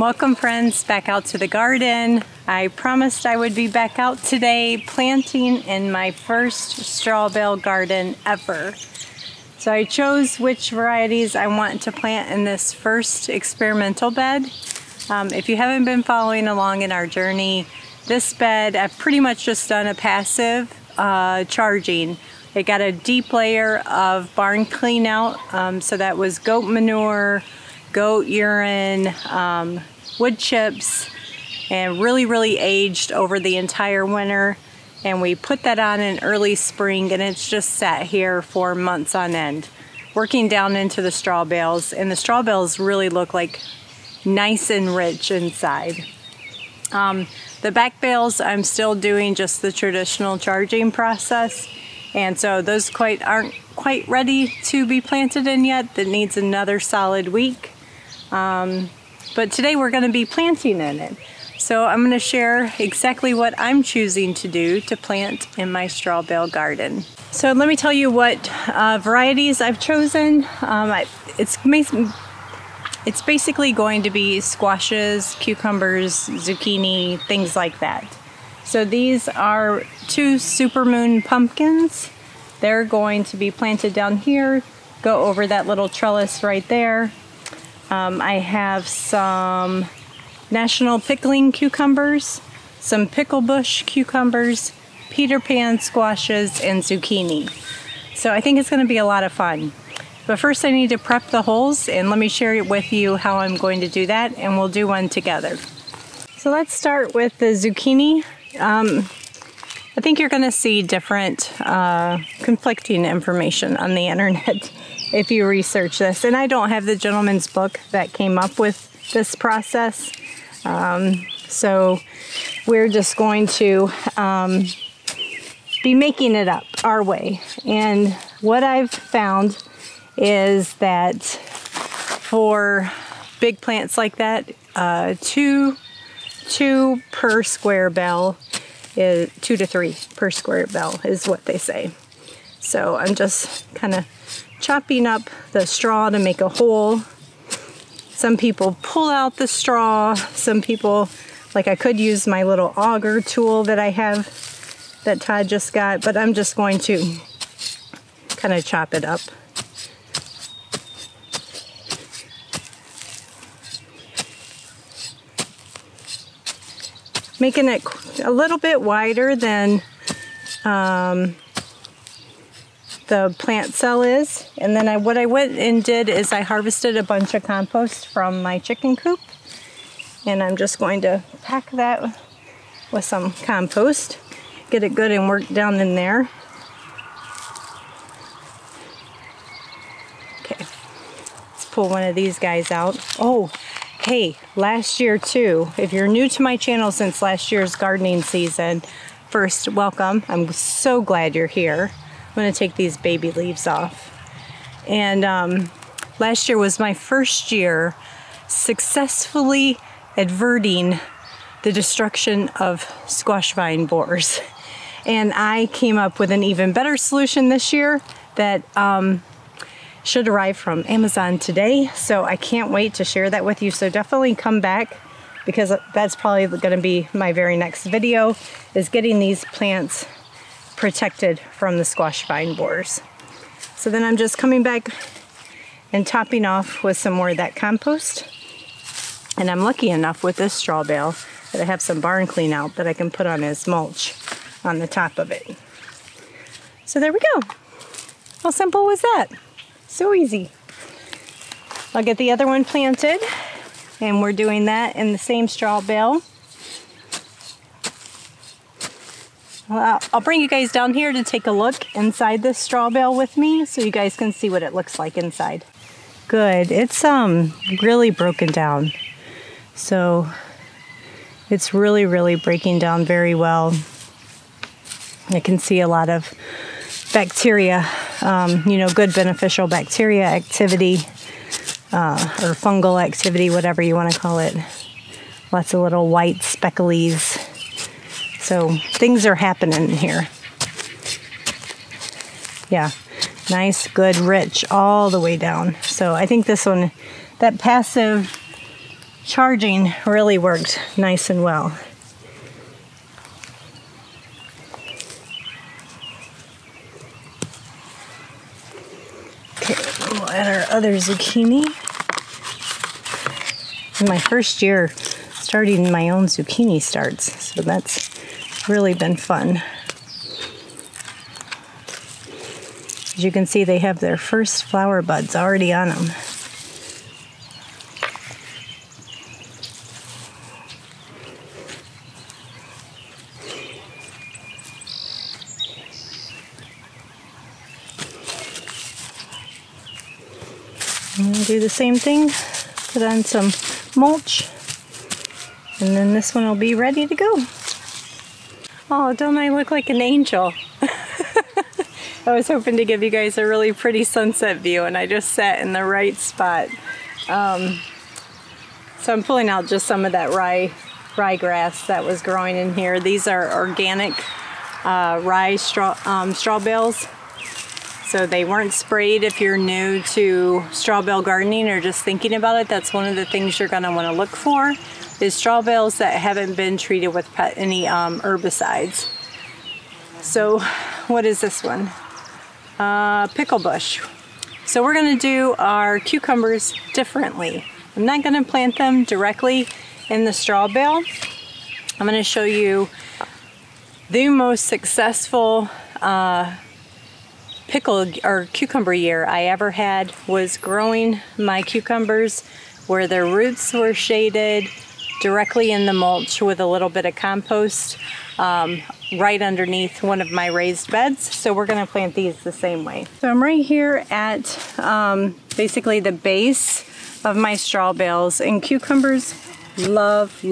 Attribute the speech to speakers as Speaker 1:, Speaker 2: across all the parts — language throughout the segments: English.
Speaker 1: Welcome friends back out to the garden. I promised I would be back out today planting in my first Strawbale garden ever. So I chose which varieties I want to plant in this first experimental bed. If you haven't been following along in our journey, this bed I've pretty much just done a passive charging. It got a deep layer of barn clean out, so that was goat manure, goat urine, wood chips, and really aged over the entire winter. And we put that on in early spring, and it's just sat here for months on end, working down into the straw bales. And the straw bales really look like nice and rich inside. The back bales, I'm still doing just the traditional charging process, and so those aren't quite ready to be planted in yet. That needs another solid week. But today we're going to be planting in it. So I'm going to share exactly what I'm choosing to do to plant in my Strawbale garden. So let me tell you what varieties I've chosen. It's basically going to be squashes, cucumbers, zucchini, things like that. So these are 2 supermoon pumpkins. They're going to be planted down here, go over that little trellis right there. I have some national pickling cucumbers, some pickle bush cucumbers, Peter Pan squashes, and zucchini. So I think it's going to be a lot of fun. But first I need to prep the holes, and let me share with you how I'm going to do that, and we'll do one together. So let's start with the zucchini. I think you're going to see different conflicting information on the internet if you research this. And I don't have the gentleman's book that came up with this process. So we're just going to be making it up our way. And what I've found is that for big plants like that, 2 per square bale, 2 to 3 per square bale is what they say. So I'm just kind of chopping up the straw to make a hole. Some people pull out the straw. Some people, like I could use my little auger tool that I have that Todd just got, but I'm just going to kind of chop it up. Making it a little bit wider than the plant cell is. And then what I went and did is I harvested a bunch of compost from my chicken coop, and I'm just going to pack that with some compost, get it good and work down in there. Okay, let's pull one of these guys out. Oh, hey, last year too, if you're new to my channel since last year's gardening season, first, welcome. I'm so glad you're here. I'm going to take these baby leaves off. And last year was my first year successfully averting the destruction of squash vine borers. And I came up with an even better solution this year that should arrive from Amazon today. So I can't wait to share that with you. So definitely come back, because that's probably going to be my very next video, is getting these plants protected from the squash vine borers. So then I'm just coming back and topping off with some more of that compost. And I'm lucky enough with this straw bale that I have some barn clean out that I can put on as mulch on the top of it. So there we go. How simple was that? So easy. I'll get the other one planted, and we're doing that in the same straw bale. I'll bring you guys down here to take a look inside this straw bale with me so you guys can see what it looks like inside. Good. It's really broken down. So it's really breaking down very well. I can see a lot of bacteria, you know, good beneficial bacteria activity, or fungal activity, whatever you want to call it. Lots of little white specklies. So things are happening here. Yeah, nice, good, rich all the way down. So I think this one, that passive charging really worked nice and well. Okay, we'll add our other zucchini. In my first year starting my own zucchini starts, so that's really been fun. As you can see, they have their first flower buds already on them. I'm gonna do the same thing, put on some mulch, and then this one will be ready to go. Oh, don't I look like an angel? I was hoping to give you guys a really pretty sunset view, and I just sat in the right spot. So I'm pulling out just some of that ryegrass that was growing in here. These are organic rye straw bales. So they weren't sprayed. If you're new to straw bale gardening or just thinking about it, that's one of the things you're gonna wanna look for, is straw bales that haven't been treated with any herbicides. So what is this one? Pickle bush. So we're gonna do our cucumbers differently. I'm not gonna plant them directly in the straw bale. I'm gonna show you the most successful pickle or cucumber year I ever had was growing my cucumbers where their roots were shaded directly in the mulch with a little bit of compost right underneath one of my raised beds. So we're gonna plant these the same way. So I'm right here at basically the base of my straw bales, and cucumbers love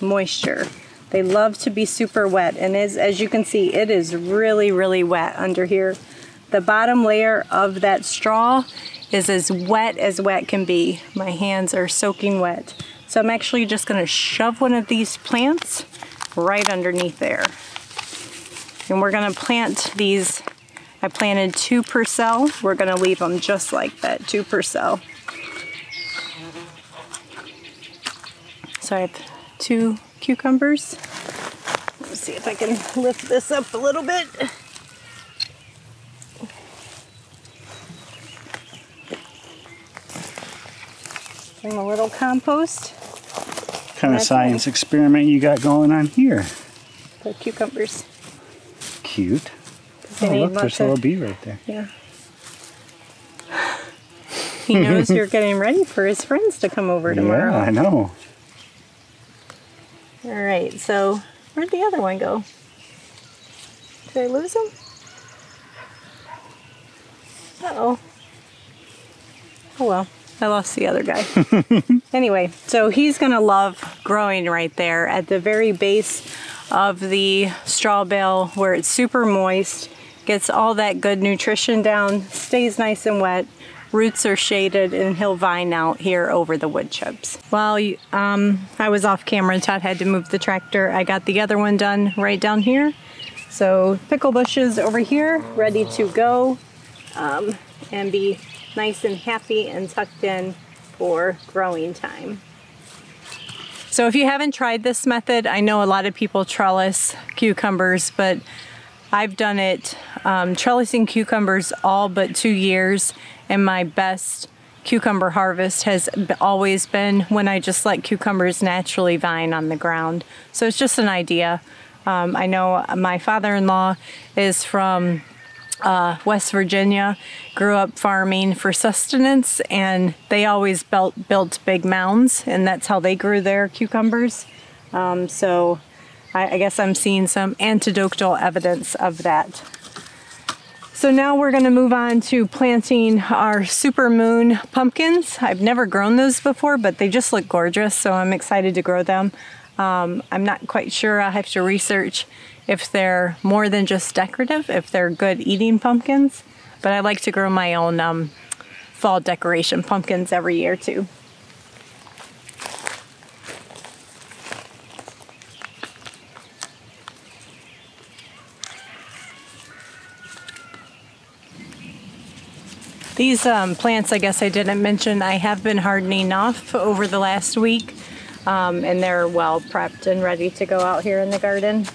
Speaker 1: moisture. They love to be super wet, and as you can see, it is really wet under here. The bottom layer of that straw is as wet can be. My hands are soaking wet. So I'm actually just gonna shove one of these plants right underneath there. And we're gonna plant these, I planted 2 per cell. We're gonna leave them just like that, 2 per cell. So I have 2 cucumbers. Let's see if I can lift this up a little bit. And a little compost.
Speaker 2: What kind of science experiment you got going on here?
Speaker 1: The cucumbers.
Speaker 2: Cute. Oh, look, there's a little bee right there.
Speaker 1: Yeah. He knows you're getting ready for his friends to come over tomorrow.
Speaker 2: Yeah, I know.
Speaker 1: All right, so where'd the other one go? Did I lose him? Uh-oh. Oh well. I lost the other guy. Anyway, so he's gonna love growing right there at the very base of the straw bale where it's super moist, gets all that good nutrition down, stays nice and wet, roots are shaded, and he'll vine out here over the wood chips. While I was off camera, Todd had to move the tractor. I got the other one done right down here. So pickle bushes over here, ready to go and be nice and happy and tucked in for growing time. So if you haven't tried this method, I know a lot of people trellis cucumbers, but I've done it trellising cucumbers all but 2 years, and my best cucumber harvest has always been when I just let cucumbers naturally vine on the ground. So it's just an idea. I know my father-in-law is from West Virginia, grew up farming for sustenance, and they always built big mounds, and that's how they grew their cucumbers. So I guess I'm seeing some anecdotal evidence of that. So now we're going to move on to planting our supermoon pumpkins. I've never grown those before, but they just look gorgeous, so I'm excited to grow them. I'm not quite sure. I have to research if they're more than just decorative, if they're good eating pumpkins. But I like to grow my own fall decoration pumpkins every year too. These plants, I guess I didn't mention, I have been hardening off over the last week. and they're well prepped and ready to go out here in the garden.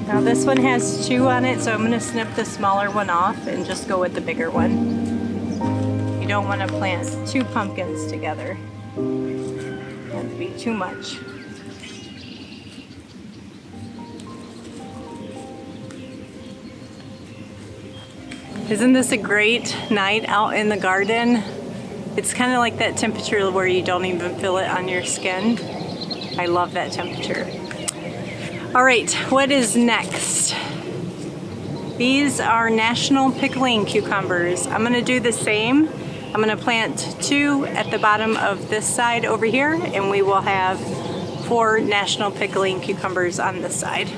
Speaker 2: Now this one has 2 on it, so I'm going to snip the smaller one off and just go with the bigger one. You don't want to plant 2 pumpkins together. It would be too much. Isn't this a great night out in the garden? It's kind of like that temperature where you don't even feel it on your skin. I love that temperature. All right, what is next? These are national pickling cucumbers. I'm gonna do the same. I'm gonna plant 2 at the bottom of this side over here, and we will have 4 national pickling cucumbers on this side.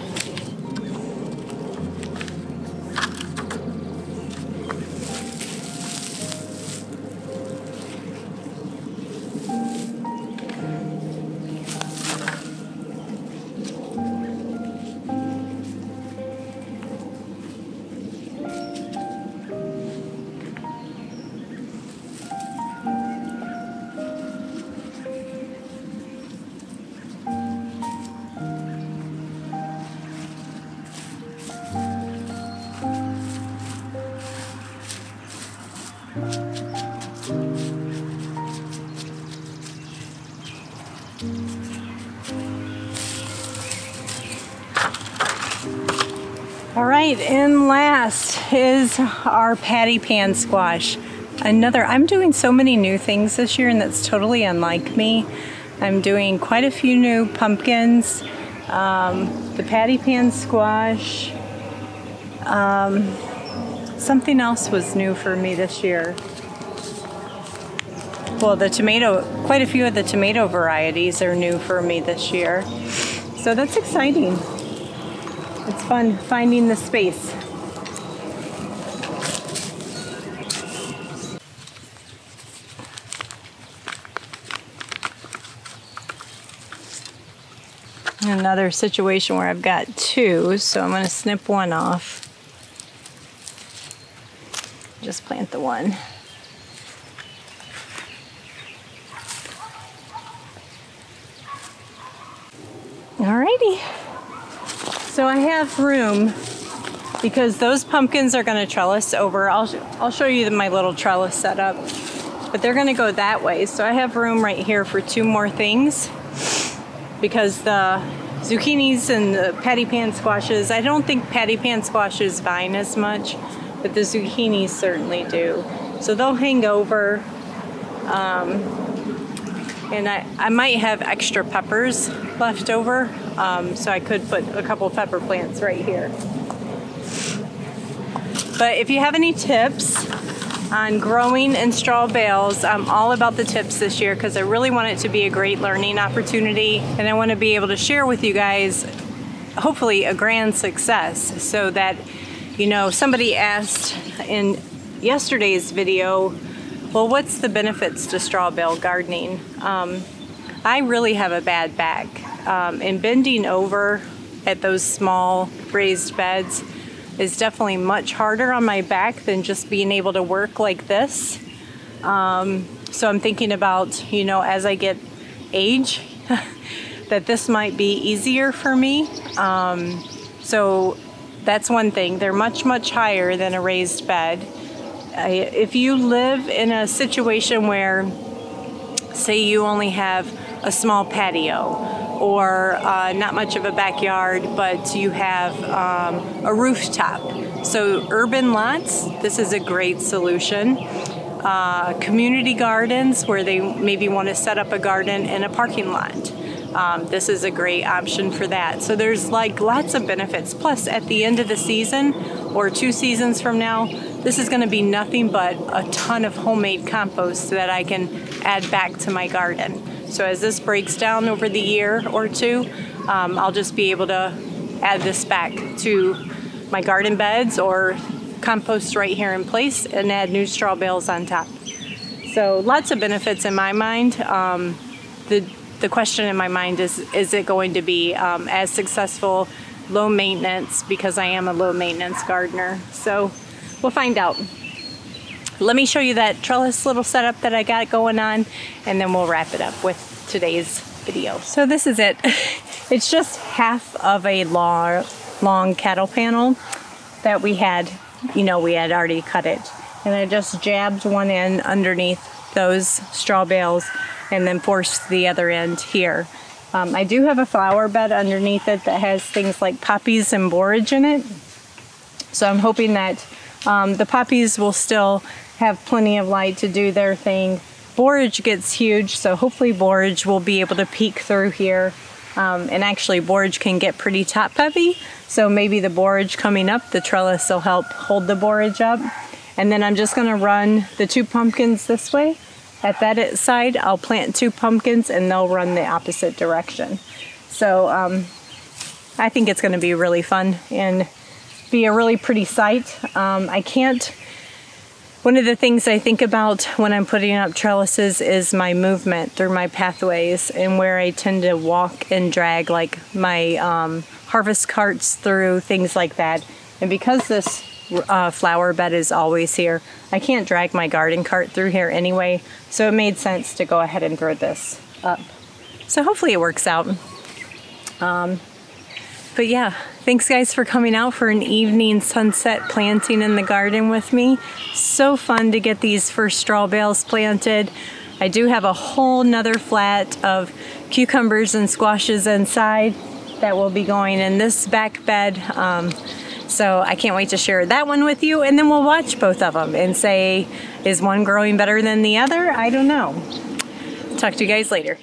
Speaker 2: All right, and last is our patty pan squash. I'm doing so many new things this year, and that's totally unlike me. I'm doing quite a few new pumpkins, the patty pan squash. Something else was new for me this year. Well, quite a few of the tomato varieties are new for me this year. So that's exciting. It's fun finding the space. Another situation where I've got 2, so I'm going to snip one off. Just plant the one. Alrighty. So I have room because those pumpkins are going to trellis over. I'll show you my little trellis setup, but they're going to go that way. So I have room right here for 2 more things because the zucchinis and the patty pan squashes, I don't think patty pan squashes vine as much, but the zucchinis certainly do. So they'll hang over. And I might have extra peppers left over, so I could put a couple pepper plants right here. But if you have any tips on growing in straw bales, I'm all about the tips this year because I really want it to be a great learning opportunity, and I want to be able to share with you guys hopefully a grand success, so that, you know, somebody asked in yesterday's video, well, what's the benefits to straw bale gardening? I really have a bad back, and bending over at those small raised beds is definitely much harder on my back than just being able to work like this. So I'm thinking about, you know, as I get age, that this might be easier for me. So that's one thing. They're much, much higher than a raised bed. If you live in a situation where, say, you only have a small patio or not much of a backyard, but you have a rooftop. So urban lots, this is a great solution. community gardens where they maybe want to set up a garden in a parking lot. This is a great option for that. So there's like lots of benefits. Plus at the end of the season or 2 seasons from now, this is going to be nothing but a ton of homemade compost that I can add back to my garden. So as this breaks down over the year or 2, I'll just be able to add this back to my garden beds or compost right here in place and add new straw bales on top. So lots of benefits in my mind. The question in my mind is it going to be as successful, low maintenance, because I am a low maintenance gardener. So we'll find out. Let me show you that trellis little setup that I got going on, and then we'll wrap it up with today's video. So this is it. It's just half of a long cattle panel that we had, we had already cut it. And I just jabbed one in underneath those straw bales and then forced the other end here. I do have a flower bed underneath it that has things like poppies and borage in it. So I'm hoping that the poppies will still have plenty of light to do their thing. Borage gets huge, so hopefully borage will be able to peek through here. And actually borage can get pretty top heavy, so maybe the borage coming up, the trellis will help hold the borage up. And then I'm just gonna run the 2 pumpkins this way. At that side, I'll plant 2 pumpkins and they'll run the opposite direction. So I think it's gonna be really fun and be a really pretty sight. One of the things I think about when I'm putting up trellises is my movement through my pathways and where I tend to walk and drag like my harvest carts through, things like that. And because this flower bed is always here, I can't drag my garden cart through here anyway, so it made sense to go ahead and throw this up. So hopefully it works out. But yeah, thanks guys for coming out for an evening sunset planting in the garden with me. So fun to get these first straw bales planted. I do have a whole nother flat of cucumbers and squashes inside that will be going in this back bed. So I can't wait to share that one with you, and then we'll watch both of them and say, is one growing better than the other? I don't know. Talk to you guys later.